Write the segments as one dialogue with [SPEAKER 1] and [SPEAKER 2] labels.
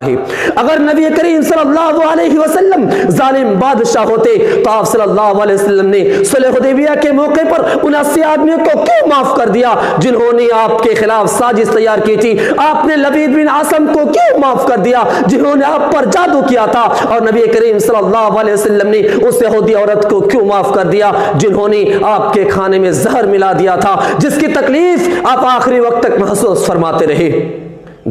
[SPEAKER 1] اگر نبی کریم صلی اللہ علیہ وسلم ظالم بادشاہ ہوتے تو آپ صلی اللہ علیہ وسلم نے صلح حدیبیہ کے موقع پر ان 80 آدمیوں کو کیوں معاف کر دیا جنہوں نے آپ کے خلاف سازش تیار کی تھی؟ آپ نے لبید بن عاصم کو کیوں معاف کر دیا جنہوں نے آپ پر جادو کیا تھا؟ اور نبی کریم صلی اللہ علیہ وسلم نے اس یہودی عورت کو کیوں معاف کر دیا جنہوں نے آپ کے کھانے میں زہر ملا دیا تھا، جس کی تکلیف آپ آخری وقت تک محسوس فرماتے رہے؟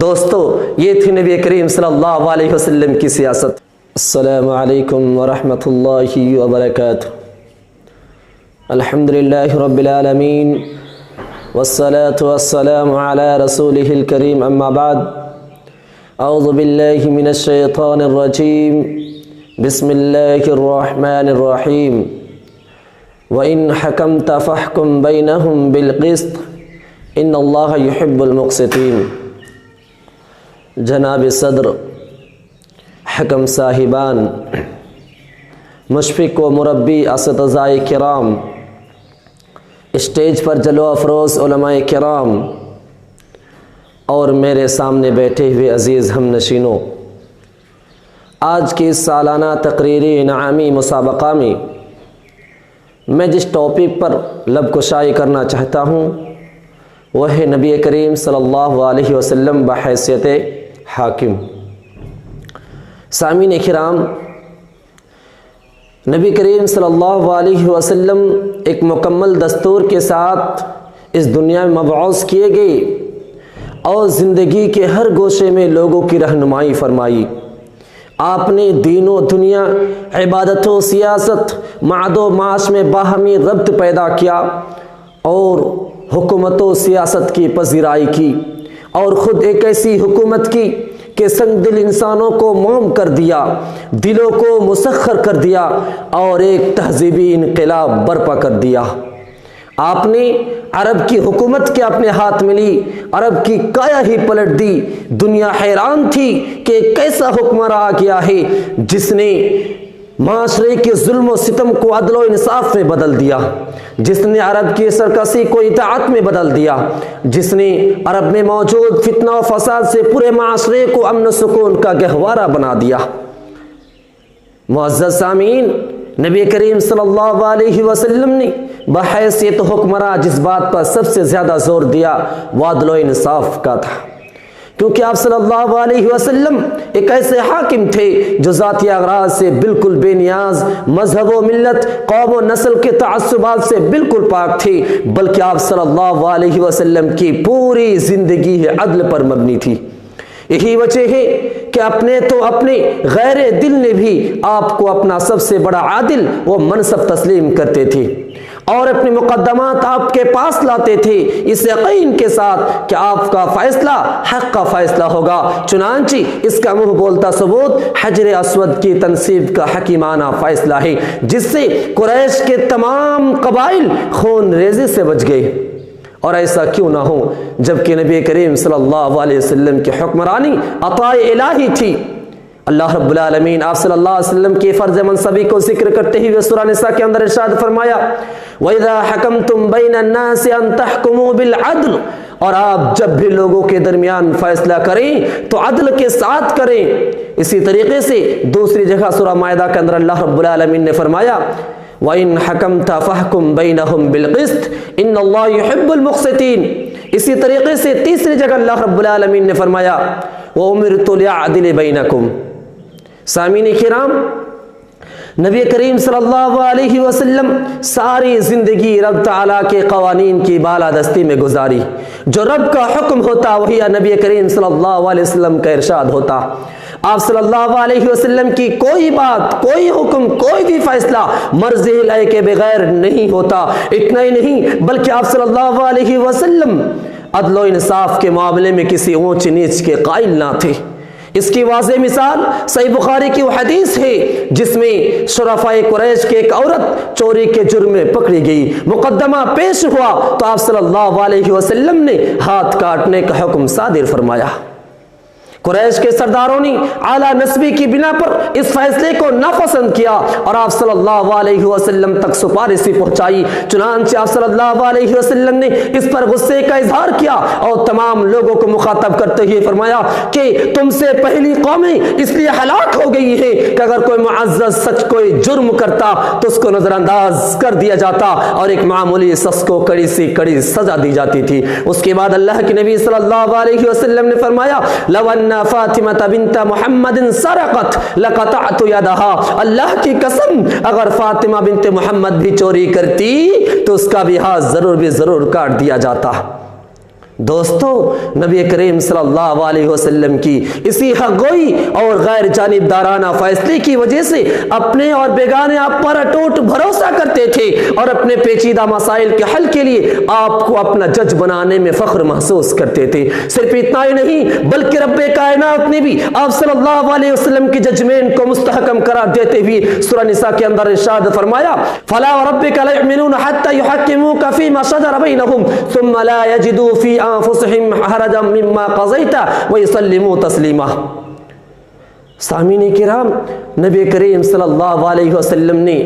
[SPEAKER 1] دوستو، یہ تھی نبی کریم صلی اللہ علیہ وسلم کی سیاست۔ السلام علیکم ورحمۃ اللہ وبرکاتہ۔ الحمدللہ رب العالمین والصلاة والسلام علی رسولہ الکریم، اما بعد، اعوذ باللہ من الشیطان الرجیم، بسم اللہ الرحمن الرحیم۔ وَإِنْ حَكَمْتَ فَاحْكُمْ بَيْنَهُمْ بِالْقِسْطِ إِنَّ اللَّهَ يُحِبُّ الْمُقْسِطِينَ۔ جناب صدر، حکم صاحبان، مشفق و مربی اساتذہ کرام، اسٹیج پر جلوہ افروز علماء کرام، اور میرے سامنے بیٹھے ہوئے عزیز ہم نشینوں، آج کی سالانہ تقریری انعامی مسابقہ میں میں جس ٹاپک پر لب کشائی کرنا چاہتا ہوں وہ ہے نبی کریم صلی اللہ علیہ وسلم بحیثیت حاکم۔ سامعین کرام، نبی کریم صلی اللہ علیہ وسلم ایک مکمل دستور کے ساتھ اس دنیا میں مبعوث کیے گئے اور زندگی کے ہر گوشے میں لوگوں کی رہنمائی فرمائی۔ آپ نے دین و دنیا، عبادت و سیاست، معاد و معاش میں باہمی ربط پیدا کیا اور حکومت و سیاست کی پذیرائی کی، اور خود ایک ایسی حکومت کی کہ سنگ دل انسانوں کو موم کر دیا، دلوں کو مسخر کر دیا اور ایک تہذیبی انقلاب برپا کر دیا۔ آپ نے عرب کی حکومت کے اپنے ہاتھ میں لی، عرب کی کایا ہی پلٹ دی۔ دنیا حیران تھی کہ کیسا حکمراں آ گیا ہے جس نے معاشرے کے ظلم و ستم کو عدل و انصاف میں بدل دیا، جس نے عرب کی سرکشی کو اطاعت میں بدل دیا، جس نے عرب میں موجود فتنہ و فساد سے پورے معاشرے کو امن و سکون کا گہوارہ بنا دیا۔ معزز سامعین، نبی کریم صلی اللہ علیہ وسلم نے بحیثیت حکمراں جس بات پر سب سے زیادہ زور دیا وہ عدل و انصاف کا تھا، کیونکہ آپ صلی اللہ علیہ وسلم ایک ایسے حاکم تھے جو ذاتی اغراض سے بالکل بے نیاز، مذہب و ملت، قوم و نسل کے تعصبات سے بالکل پاک تھے، بلکہ آپ صلی اللہ علیہ وسلم کی پوری زندگی عدل پر مبنی تھی۔ یہی وجہ ہے کہ اپنے تو اپنے غیر دل نے بھی آپ کو اپنا سب سے بڑا عادل و منصب تسلیم کرتے تھے اور اپنے مقدمات آپ کے پاس لاتے تھے اس یقین کے ساتھ کہ آپ کا فیصلہ حق کا فیصلہ ہوگا۔ چنانچہ اس کا منہ بولتا ثبوت حجر اسود کی تنصیب کا حکیمانہ فیصلہ ہے، جس سے قریش کے تمام قبائل خون ریزی سے بچ گئے۔ اور ایسا کیوں نہ ہو جبکہ نبی کریم صلی اللہ علیہ وسلم کی حکمرانی عطاء الہی تھی۔ اللہ رب العالمین آپ صلی اللہ علیہ وسلم کی فرض منصبی کو ذکر کرتے ہوئے سورہ نساء کے اندر ارشاد فرمایا، وَإِذَا حَكَمْتُمْ بَيْنَ النَّاسِ أَن تَحْكُمُوا بِالْعَدْلِ، اور آپ جب بھی لوگوں کے درمیان فیصلہ کریں تو عدل کے ساتھ کریں۔ اسی طریقے سے دوسری جگہ سورہ مائدہ کے اندر اللہ رب العالمین نے فرمایا، وَإِنْ حَكَمْتَ فَاحْكُمْ بَيْنَهُمْ بِالْقِسْطِ إِنَّ اللَّهَ يُحِبُّ الْمُقْسِطِينَ۔ اسی طریقے سے تیسری جگہ اللہ رب العالمین نے فرمایا، وَأُمِرْتُ لِأَعْدِلَ بَيْنَكُمْ۔ سامعین کرام، نبی کریم صلی اللہ علیہ وسلم ساری زندگی رب تعالیٰ کے قوانین کی بالادستی میں گزاری۔ جو رب کا حکم ہوتا وہی نبی کریم صلی اللہ علیہ وسلم کا ارشاد ہوتا۔ آپ صلی اللہ علیہ وسلم کی کوئی بات، کوئی حکم، کوئی بھی فیصلہ مرضی لائے کے بغیر نہیں ہوتا۔ اتنا ہی نہیں بلکہ آپ صلی اللہ علیہ وسلم عدل و انصاف کے معاملے میں کسی اونچ نیچ کے قائل نہ تھے۔ اس کی واضح مثال صحیح بخاری کی وہ حدیث ہے جس میں شرفائے قریش کی ایک عورت چوری کے جرم میں پکڑی گئی، مقدمہ پیش ہوا تو آپ صلی اللہ علیہ وسلم نے ہاتھ کاٹنے کا حکم صادر فرمایا۔ قریش کے سرداروں نے اعلیٰ نسبی کی بنا پر اس فیصلے کو ناپسند کیا اور آپ صلی اللہ علیہ وسلم تک سفارشی پہنچائی۔ چنانچہ آپ صلی اللہ علیہ وسلم نے اس پر غصے کا اظہار کیا اور تمام لوگوں کو مخاطب کرتے ہوئے فرمایا کہ تم سے پہلی قومیں اس لیے ہلاک ہو گئی ہیں کہ اگر کوئی معزز سچ کوئی جرم کرتا تو اس کو نظر انداز کر دیا جاتا اور ایک معمولی شخص کو کڑی سی کڑی سزا دی جاتی تھی۔ اس کے بعد اللہ کے نبی صلی اللہ علیہ وسلم نے فرمایا لو ان فاطمہ بنت محمد سرقت لقطعت يدها، اللہ کی قسم اگر فاطمہ بنت محمد بھی چوری کرتی تو اس کا بھی ہاتھ ضرور کاٹ دیا جاتا۔ دوستو، نبی کریم صلی اللہ علیہ وسلم کی اسی حق گوئی اور غیر جانبدارانہ فیصلے کی وجہ سے اپنے اور بیگانے آپ پر اٹوٹ بھروسہ کرتے تھے اور اپنے پیچیدہ مسائل کے حل کے لیے آپ کو اپنا جج بنانے میں فخر محسوس کرتے تھے۔ صرف اتنا ہی نہیں بلکہ رب کائنات نے بھی آپ صلی اللہ علیہ وسلم کی ججمنٹ کو مستحکم قرار دیتے ہوئے سورہ نساء کے اندر ارشاد فرمایا فلا وربک لا یؤمنون حتی یحکموک فیما شجر بینہم ثم لا یجدوا فی انفسهم حرجا مما قضیت ویسلموا تسلیما۔ سامعین کرام، نبی کریم صلی اللہ علیہ وسلم نے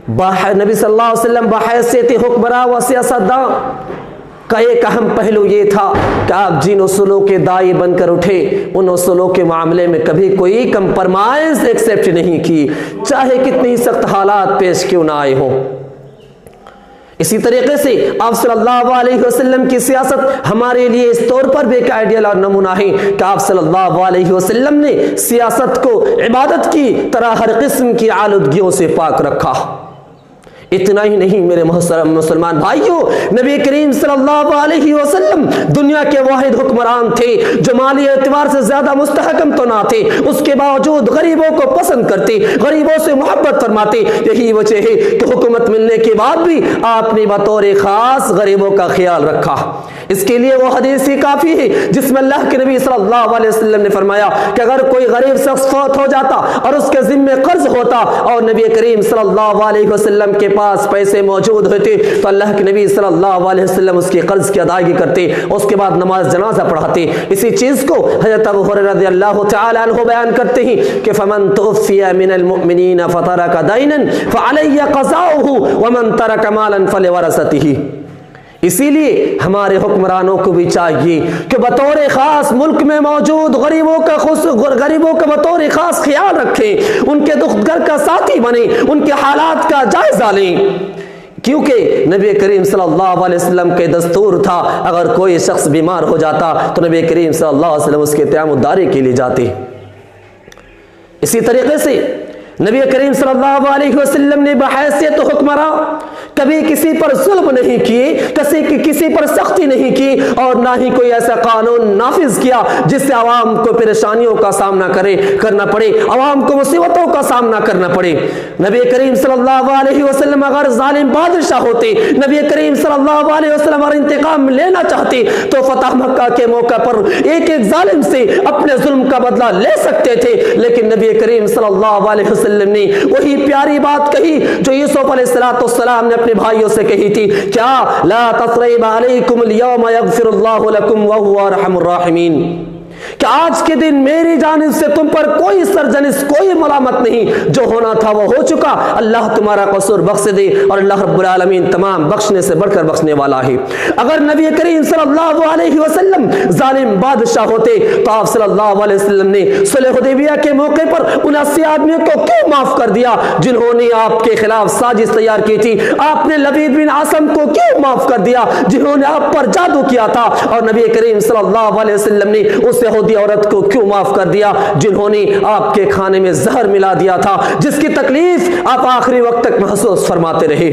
[SPEAKER 1] نبی صلی اللہ علیہ وسلم بحیثیت حکمراں و سیاستداں کا ایک اہم پہلو یہ تھا کہ آپ جن اصولوں کے داعی بن کر اٹھے ان اصولوں کے معاملے میں کبھی کوئی کمپرمائز ایکسیپٹ نہیں کی، چاہے کتنی سخت حالات پیش کیوں نہ آئے ہوں۔ اسی طریقے سے آپ صلی اللہ علیہ وسلم کی سیاست ہمارے لیے اس طور پر بھی ایک آئیڈیل اور نمونہ ہے کہ آپ صلی اللہ علیہ وسلم نے سیاست کو عبادت کی طرح ہر قسم کی آلودگیوں سے پاک رکھا۔ اتنا ہی نہیں میرے محترم مسلمان بھائیوں، نبی کریم صلی اللہ علیہ وسلم دنیا کے واحد حکمران تھے جو مالی اعتبار سے زیادہ مستحکم تو نہ تھے، اس کے باوجود غریبوں کو پسند کرتے، غریبوں سے محبت فرماتے۔ یہی وجہ ہے کہ حکومت ملنے کے بعد بھی آپ نے بطور خاص غریبوں کا خیال رکھا۔ اس کے لیے وہ حدیث ہی کافی ہے جس میں اللہ کے نبی صلی اللہ علیہ وسلم نے فرمایا کہ اگر کوئی غریب شخص فوت ہو جاتا اور اس کے ذمے قرض ہوتا اور نبی کریم صلی اللہ علیہ وسلم کے پاس پیسے موجود ہوتے تو اللہ کے نبی صلی اللہ علیہ وسلم اس کی قرض کی ادائیگی کرتے، اس کے بعد نماز جنازہ پڑھاتے۔ اسی چیز کو حضرت ابو ہریرہ رضی اللہ تعالی عنہ بیان کرتے ہیں کہ فمن توفی من المؤمنین فترک دینا فعلی قضاؤہ ومن ترک مالا فلورثته۔ اسی لیے ہمارے حکمرانوں کو بھی چاہیے کہ بطور خاص ملک میں موجود غریبوں کا بطور خاص خیال رکھیں، ان کے دکھ درد کا ساتھی بنیں، ان کے حالات کا جائزہ لیں، کیونکہ نبی کریم صلی اللہ علیہ وسلم کے دستور تھا اگر کوئی شخص بیمار ہو جاتا تو نبی کریم صلی اللہ علیہ وسلم اس کے تیمم داری کے لیے جاتے۔ اسی طریقے سے نبی کریم صلی اللہ علیہ وسلم نے بحیثیت حکمراں کبھی کسی پر ظلم نہیں کیے، کسی پر سختی نہیں کی اور نہ ہی کوئی ایسا قانون نافذ کیا جس سے عوام کو پریشانیوں کا سامنا کرنا پڑے، عوام کو مصیبتوں کا سامنا کرنا پڑے۔ نبی کریم صلی اللہ علیہ وسلم اگر ظالم بادشاہ ہوتے، نبی کریم صلی اللہ علیہ وسلم اگر انتقام لینا چاہتے تو فتح مکہ کے موقع پر ایک ایک ظالم سے اپنے ظلم کا بدلہ لے سکتے تھے، لیکن نبی کریم صلی اللہ علیہ وسلم نے وہی پیاری بات کہی جو یوسف علیہ السلام نے اپنے بھائیوں سے کہی تھی، کیا لا تثریب علیکم اليوم یغفر اللہ لکم وہو ارحم الراحمین، کہ آج کے دن میری جانب سے تم پر کوئی سرزنش، کوئی ملامت نہیں، جو ہونا تھا وہ ہو چکا، اللہ تمہارا قصور بخش دے، اور اللہ رب العالمین تمام بخشنے سے بڑھ کر بخشنے والا ہے۔ اگر نبی کریم صلی اللہ علیہ وسلم ظالم بادشاہ ہوتے تو آپ صلی اللہ علیہ وسلم نے صلح حدیبیہ کے موقع پر ان 80 آدمیوں کو کیوں معاف کر دیا جنہوں نے آپ کے خلاف سازش تیار کی تھی؟ آپ نے لبید بن عاصم کو کیوں معاف کر دیا جنہوں نے آپ پر جادو کیا تھا؟ اور نبی کریم صلی اللہ علیہ وسلم نے اس یہودی عورت کو کیوں معاف کر دیا جنہوں نے آپ کے کھانے میں زہر ملا دیا تھا، جس کی تکلیف آپ آخری وقت تک محسوس فرماتے رہے؟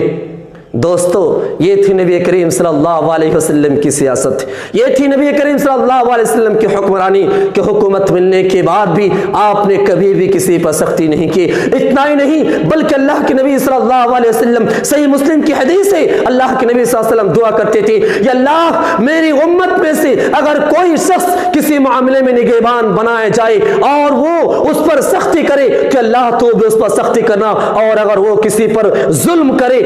[SPEAKER 1] دوستو، یہ تھی نبی کریم صلی اللہ علیہ وسلم کی سیاست، یہ تھی نبی کریم صلی اللہ علیہ وسلم کی حکمرانی کہ حکومت ملنے کے بعد بھی آپ نے کبھی بھی کسی پر سختی نہیں کی۔ اتنا ہی نہیں بلکہ اللہ کے نبی صلی اللہ علیہ وسلم، صحیح مسلم کی حدیث ہے، اللہ کے نبی صلی اللہ علیہ وسلم دعا کرتے تھے، یا اللہ میری امت میں سے اگر کوئی شخص کسی معاملے میں نگہبان بنائے جائے اور وہ اس پر سختی کرے کہ اللہ تو بھی اس پر سختی کرنا، اور اگر وہ کسی پر ظلم کرے،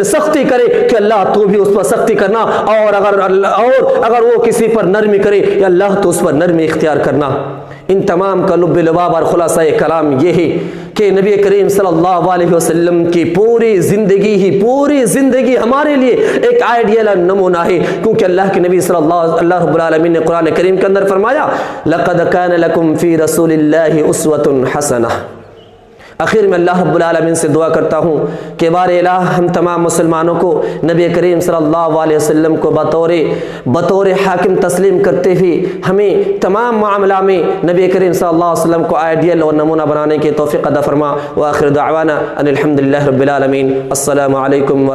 [SPEAKER 1] سختی کرے کہ اللہ تو بھی اس پر سختی کرنا، اور اگر وہ کسی پر نرمی کرے یا اللہ تو اس پر نرمی اختیار کرنا۔ ان تمام کا لب لباب اور خلاصہ کلام یہ ہے کہ نبی کریم صلی اللہ علیہ وسلم کی پوری زندگی ہمارے لیے ایک آئیڈیل نمونہ ہے، کیونکہ اللہ کے نبی صلی اللہ رب العالمین نے قرآن کریم کے اندر فرمایا لَقَدْ كَانَ لَكُمْ فِي رَسُولِ اللَّهِ أُسْوَةٌ حَسَنَةٌ۔ آخر میں اللہ رب العالمین سے دعا کرتا ہوں کہ بار الہ ہم تمام مسلمانوں کو نبی کریم صلی اللہ علیہ وسلم کو بطور حاکم تسلیم کرتے ہوئے ہمیں تمام معاملہ میں نبی کریم صلی اللہ علیہ وسلم کو آئیڈیل اور نمونہ بنانے کی توفیق عطا فرما۔ وآخر دعوانا ان الحمدللہ رب العالمین۔ السلام علیکم